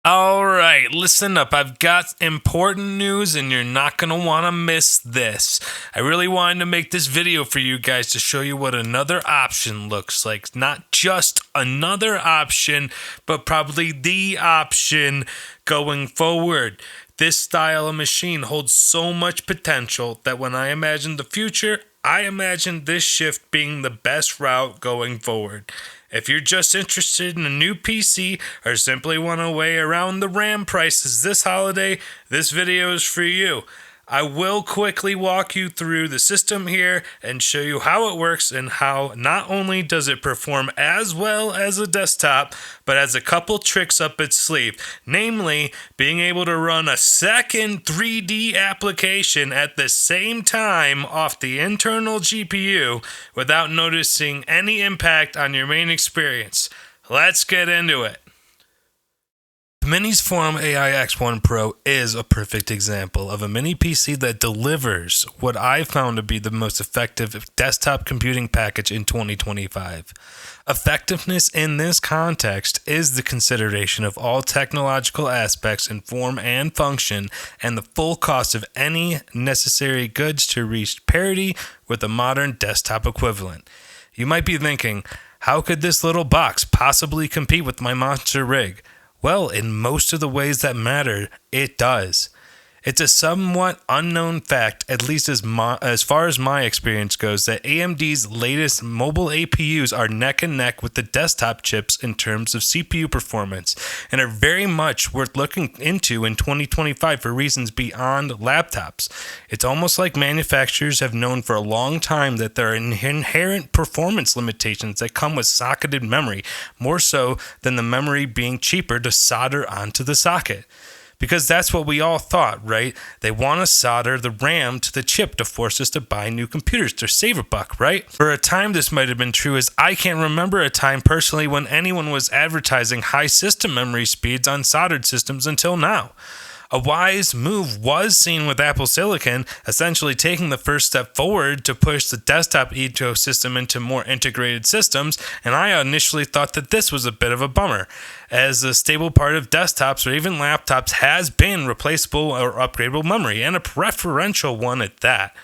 All right, listen up. I've got important news and you're not going to want to miss this. I really wanted to make this video for you guys to show you what another option looks like. Not just another option, but probably the option going forward. This style of machine holds so much potential that when I imagine the future, I imagine this shift being the best route going forward. If you're just interested in a new PC or simply want a way around the RAM prices this holiday, this video is for you. I will quickly walk you through the system here and show you how it works and how not only does it perform as well as a desktop, but has a couple tricks up its sleeve, namely being able to run a second 3D application at the same time off the internal GPU without noticing any impact on your main experience. Let's get into it. The Minisforum AI X1 Pro is a perfect example of a mini PC that delivers what I found to be the most effective desktop computing package in 2025. Effectiveness in this context is the consideration of all technological aspects in form and function and the full cost of any necessary goods to reach parity with a modern desktop equivalent. You might be thinking, how could this little box possibly compete with my monster rig? Well, in most of the ways that matter, it does. It's a somewhat unknown fact, at least as far as my experience goes, that AMD's latest mobile APUs are neck and neck with the desktop chips in terms of CPU performance, and are very much worth looking into in 2025 for reasons beyond laptops. It's almost like manufacturers have known for a long time that there are inherent performance limitations that come with socketed memory, more so than the memory being cheaper to solder onto the socket. Because that's what we all thought, right? They want to solder the RAM to the chip to force us to buy new computers to save a buck, right? For a time, this might have been true, as I can't remember a time personally when anyone was advertising high system memory speeds on soldered systems until now. A wise move was seen with Apple Silicon, essentially taking the first step forward to push the desktop ecosystem into more integrated systems, and I initially thought that this was a bit of a bummer, as a stable part of desktops or even laptops has been replaceable or upgradable memory, and a preferential one at that.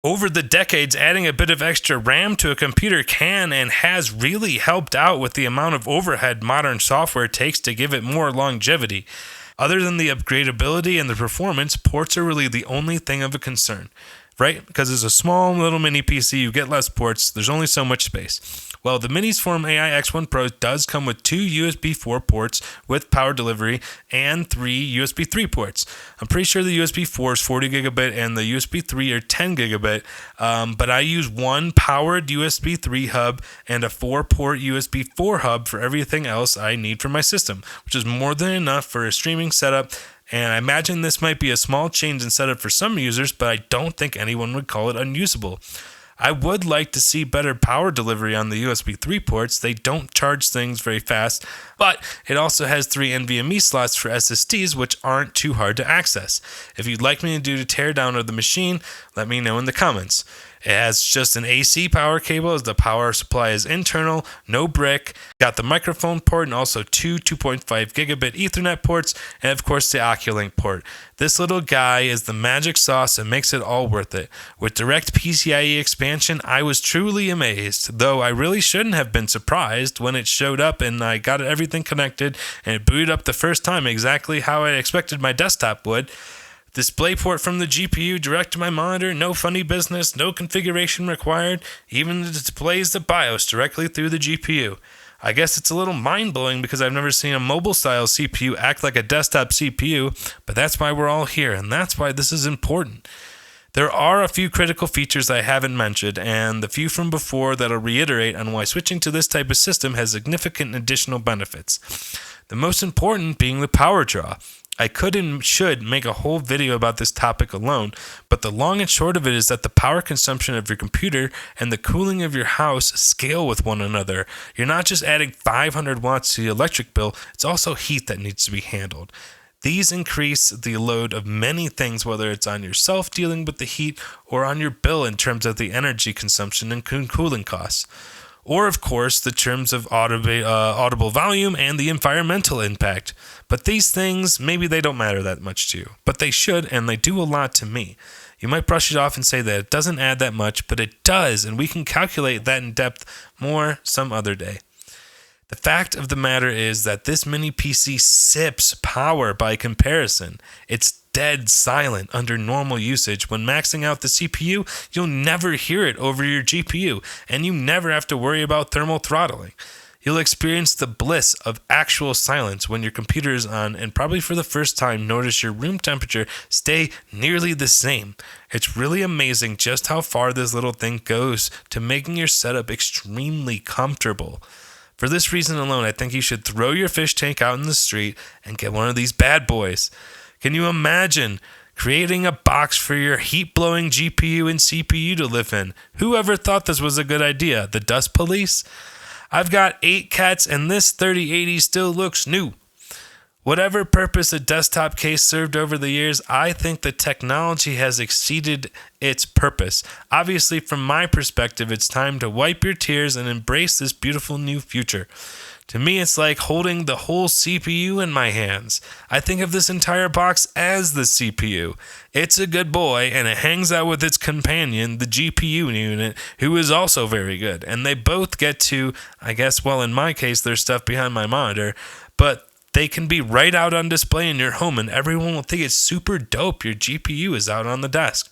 Over the decades, adding a bit of extra RAM to a computer can and has really helped out with the amount of overhead modern software takes to give it more longevity. Other than the upgradability and the performance, ports are really the only thing of a concern, right? Because it's a small little mini PC, you get less ports, there's only so much space. Well, the Minisforum AI X1 Pro does come with 2 USB 4 ports with power delivery and 3 USB 3 ports. I'm pretty sure the USB 4 is 40 gigabit and the USB 3 are 10 gigabit, but I use one powered USB 3 hub and a 4-port USB 4 hub for everything else I need for my system, which is more than enough for a streaming setup. And I imagine this might be a small change in setup for some users, but I don't think anyone would call it unusable. I would like to see better power delivery on the USB 3 ports. They don't charge things very fast, but it also has 3 NVMe slots for SSDs, which aren't too hard to access. If you'd like me to do a teardown of the machine, let me know in the comments. It has just an AC power cable as the power supply is internal, no brick, got the microphone port and also 2 2.5 gigabit Ethernet ports, and of course the Oculink port. This little guy is the magic sauce and makes it all worth it. With direct PCIe expansion, I was truly amazed, though I really shouldn't have been surprised when it showed up and I got everything connected and it booted up the first time exactly how I expected my desktop would. DisplayPort from the GPU direct to my monitor, no funny business, no configuration required, even displays the BIOS directly through the GPU. I guess it's a little mind-blowing because I've never seen a mobile-style CPU act like a desktop CPU, but that's why we're all here, and that's why this is important. There are a few critical features I haven't mentioned, and the few from before that I'll reiterate on why switching to this type of system has significant additional benefits. The most important being the power draw. I could and should make a whole video about this topic alone, but the long and short of it is that the power consumption of your computer and the cooling of your house scale with one another. You're not just adding 500 watts to the electric bill, it's also heat that needs to be handled. These increase the load of many things, whether it's on yourself dealing with the heat or on your bill in terms of the energy consumption and cooling costs. Or, of course, the terms of audible volume and the environmental impact. But these things, maybe they don't matter that much to you. But they should, and they do a lot to me. You might brush it off and say that it doesn't add that much, but it does, and we can calculate that in depth more some other day. The fact of the matter is that this mini PC sips power by comparison. It's dead silent under normal usage. When maxing out the CPU, you'll never hear it over your GPU, and you never have to worry about thermal throttling. You'll experience the bliss of actual silence when your computer is on, and probably for the first time notice your room temperature stay nearly the same. It's really amazing just how far this little thing goes to making your setup extremely comfortable. For this reason alone, I think you should throw your fish tank out in the street and get one of these bad boys. Can you imagine creating a box for your heat-blowing GPU and CPU to live in? Whoever thought this was a good idea? The dust police? I've got 8 cats and this 3080 still looks new. Whatever purpose a desktop case served over the years, I think the technology has exceeded its purpose. Obviously, from my perspective, it's time to wipe your tears and embrace this beautiful new future. To me, it's like holding the whole CPU in my hands. I think of this entire box as the CPU. It's a good boy, and it hangs out with its companion, the GPU unit, who is also very good. And they both get to, I guess, well, in my case, there's stuff behind my monitor, but they can be right out on display in your home, and everyone will think it's super dope your GPU is out on the desk.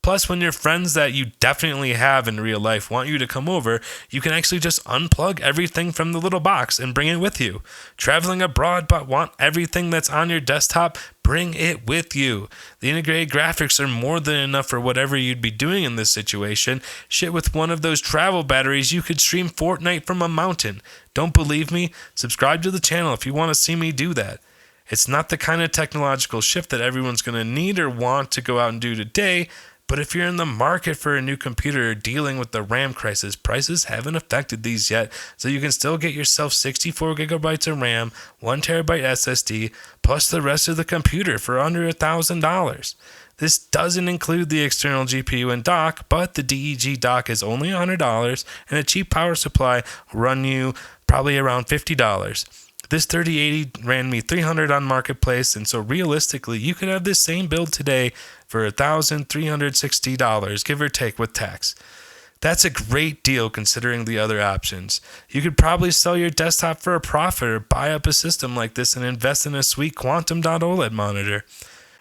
Plus, when your friends that you definitely have in real life want you to come over, you can actually just unplug everything from the little box and bring it with you. Traveling abroad but want everything that's on your desktop, bring it with you. The integrated graphics are more than enough for whatever you'd be doing in this situation. Shit, with one of those travel batteries, you could stream Fortnite from a mountain. Don't believe me? Subscribe to the channel if you want to see me do that. It's not the kind of technological shift that everyone's going to need or want to go out and do today, but if you're in the market for a new computer or dealing with the RAM crisis, prices haven't affected these yet, so you can still get yourself 64 gigabytes of RAM, 1 terabyte SSD, plus the rest of the computer for under $1,000. This doesn't include the external GPU and dock, but the DEG dock is only $100, and a cheap power supply will run you probably around $50. This 3080 ran me $300 on Marketplace, and so realistically, you could have this same build today for $1,360, give or take with tax. That's a great deal considering the other options. You could probably sell your desktop for a profit or buy up a system like this and invest in a sweet Quantum Dot OLED monitor.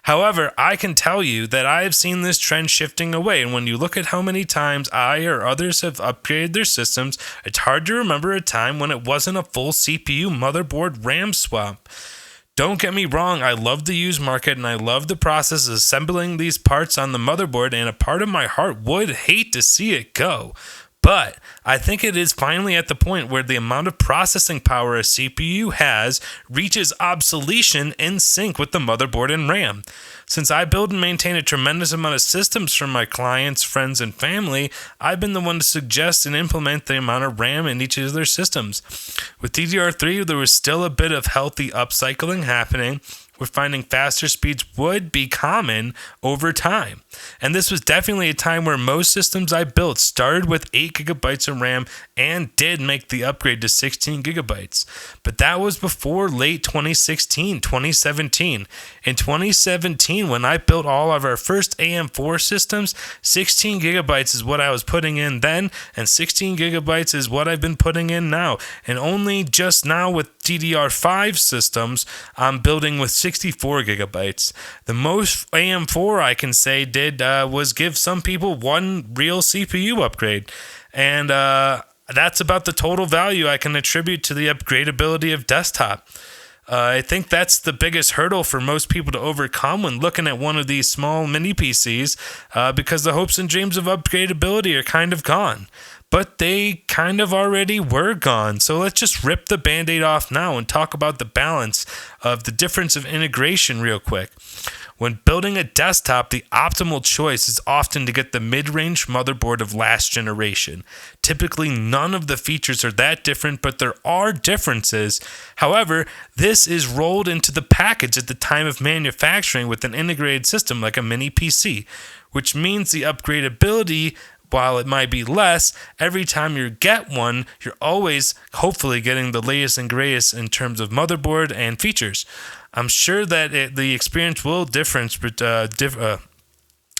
However, I can tell you that I have seen this trend shifting away, and when you look at how many times I or others have upgraded their systems, it's hard to remember a time when it wasn't a full CPU motherboard RAM swap. Don't get me wrong, I love the used market and I love the process of assembling these parts on the motherboard, and a part of my heart would hate to see it go. But I think it is finally at the point where the amount of processing power a CPU has reaches obsolescence in sync with the motherboard and RAM. Since I build and maintain a tremendous amount of systems for my clients, friends, and family, I've been the one to suggest and implement the amount of RAM in each of their systems. With DDR3, there was still a bit of healthy upcycling happening. We're finding faster speeds would be common over time. And this was definitely a time where most systems I built started with 8 gigabytes of RAM and did make the upgrade to 16 gigabytes. But that was before late 2016, 2017. In 2017, when I built all of our first AM4 systems, 16 gigabytes is what I was putting in then, and 16 gigabytes is what I've been putting in now. And only just now with DDR5 systems, I'm building with 64 gigabytes. The most AM4 I can say did was give some people one real CPU upgrade. And that's about the total value I can attribute to the upgradability of desktop. I think that's the biggest hurdle for most people to overcome when looking at one of these small mini PCs, because the hopes and dreams of upgradability are kind of gone. But they kind of already were gone. So let's just rip the Band-Aid off now and talk about the balance of the difference of integration real quick. When building a desktop, the optimal choice is often to get the mid-range motherboard of last generation. Typically, none of the features are that different, but there are differences. However, this is rolled into the package at the time of manufacturing with an integrated system like a mini PC, which means the upgradability while it might be less, every time you get one, you're always hopefully getting the latest and greatest in terms of motherboard and features. I'm sure that the experience will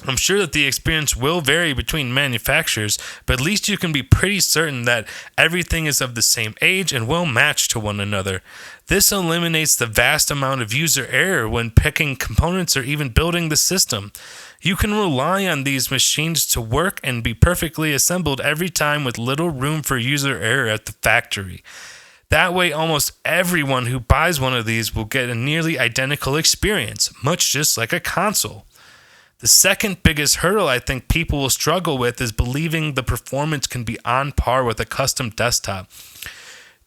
I'm sure that the experience will vary between manufacturers, but at least you can be pretty certain that everything is of the same age and will match to one another. This eliminates the vast amount of user error when picking components or even building the system. You can rely on these machines to work and be perfectly assembled every time with little room for user error at the factory. That way, almost everyone who buys one of these will get a nearly identical experience, much just like a console. The second biggest hurdle I think people will struggle with is believing the performance can be on par with a custom desktop.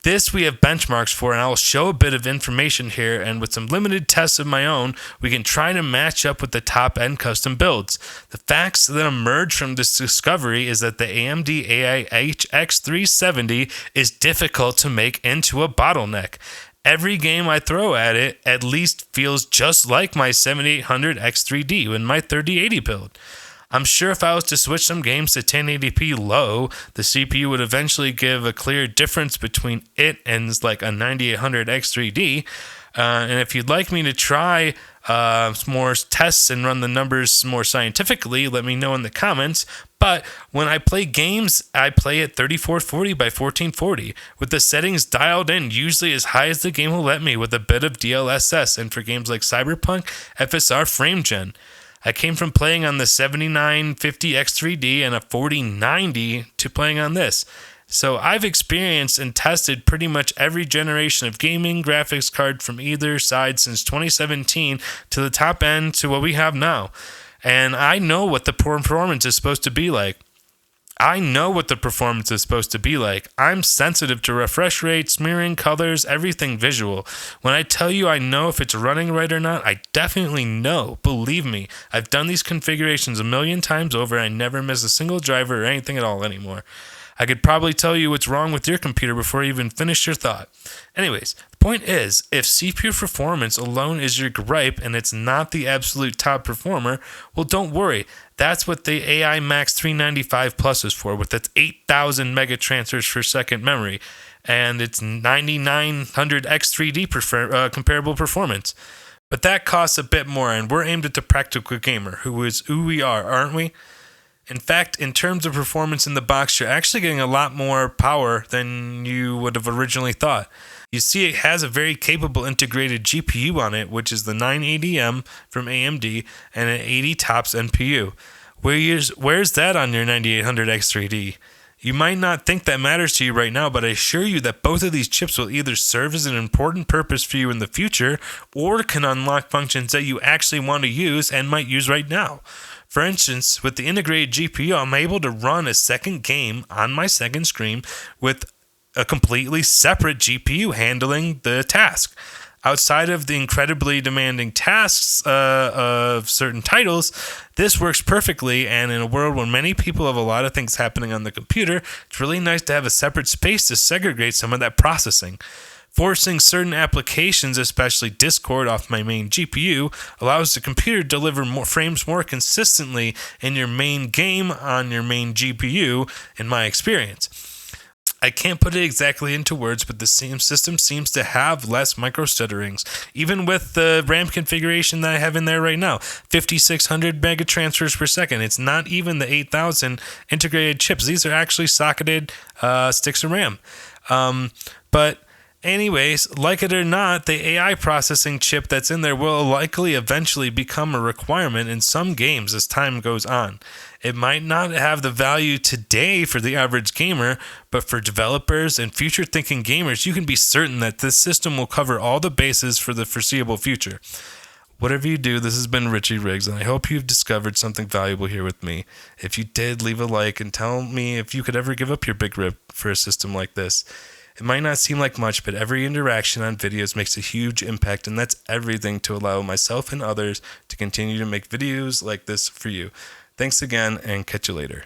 This we have benchmarks for, and I will show a bit of information here, and with some limited tests of my own, we can try to match up with the top-end custom builds. The facts that emerge from this discovery is that the AMD AI X370 is difficult to make into a bottleneck. Every game I throw at it at least feels just like my 7800 X3D in my 3080 build. I'm sure if I was to switch some games to 1080p low, the CPU would eventually give a clear difference between it and like a 9800 X3D. And if you'd like me to try some more tests and run the numbers more scientifically, let me know in the comments. But when I play games, I play at 3440 by 1440 with the settings dialed in usually as high as the game will let me with a bit of DLSS, and for games like Cyberpunk, FSR FrameGen. I came from playing on the 7950 X3D and a 4090 to playing on this. So I've experienced and tested pretty much every generation of gaming graphics card from either side since 2017 to the top end to what we have now. And I know what the performance is supposed to be like. I'm sensitive to refresh rate, smearing, colors, everything visual. When I tell you I know if it's running right or not, I definitely know. Believe me, I've done these configurations a million times over. I never miss a single driver or anything at all anymore. I could probably tell you what's wrong with your computer before you even finish your thought. Anyways, the point is, if CPU performance alone is your gripe and it's not the absolute top performer, well, don't worry. That's what the AI Max 395 Plus is for, with its 8,000 mega transfers per second memory and its 9900 X3D comparable performance. But that costs a bit more, and we're aimed at the practical gamer, who is who we are, aren't we? In fact, in terms of performance in the box, you're actually getting a lot more power than you would have originally thought. You see, it has a very capable integrated GPU on it, which is the 980M from AMD, and an 80 TOPS NPU. Where's that on your 9800 X3D? You might not think that matters to you right now, but I assure you that both of these chips will either serve as an important purpose for you in the future, or can unlock functions that you actually want to use and might use right now. For instance, with the integrated GPU, I'm able to run a second game on my second screen with a completely separate GPU handling the task. Outside of the incredibly demanding tasks of certain titles, this works perfectly, and in a world where many people have a lot of things happening on the computer, it's really nice to have a separate space to segregate some of that processing. Forcing certain applications, especially Discord, off my main GPU allows the computer to deliver more frames more consistently in your main game on your main GPU, in my experience. I can't put it exactly into words, but the same system seems to have less micro-stutterings. Even with the RAM configuration that I have in there right now, 5600 mega transfers per second. It's not even the 8000 integrated chips. These are actually socketed sticks of RAM. But anyways, like it or not, the AI processing chip that's in there will likely eventually become a requirement in some games as time goes on. It might not have the value today for the average gamer, but for developers and future-thinking gamers, you can be certain that this system will cover all the bases for the foreseeable future. Whatever you do, this has been Richie Riggs, and I hope you've discovered something valuable here with me. If you did, leave a like and tell me if you could ever give up your big rip for a system like this. It might not seem like much, but every interaction on videos makes a huge impact, and that's everything to allow myself and others to continue to make videos like this for you. Thanks again, and catch you later.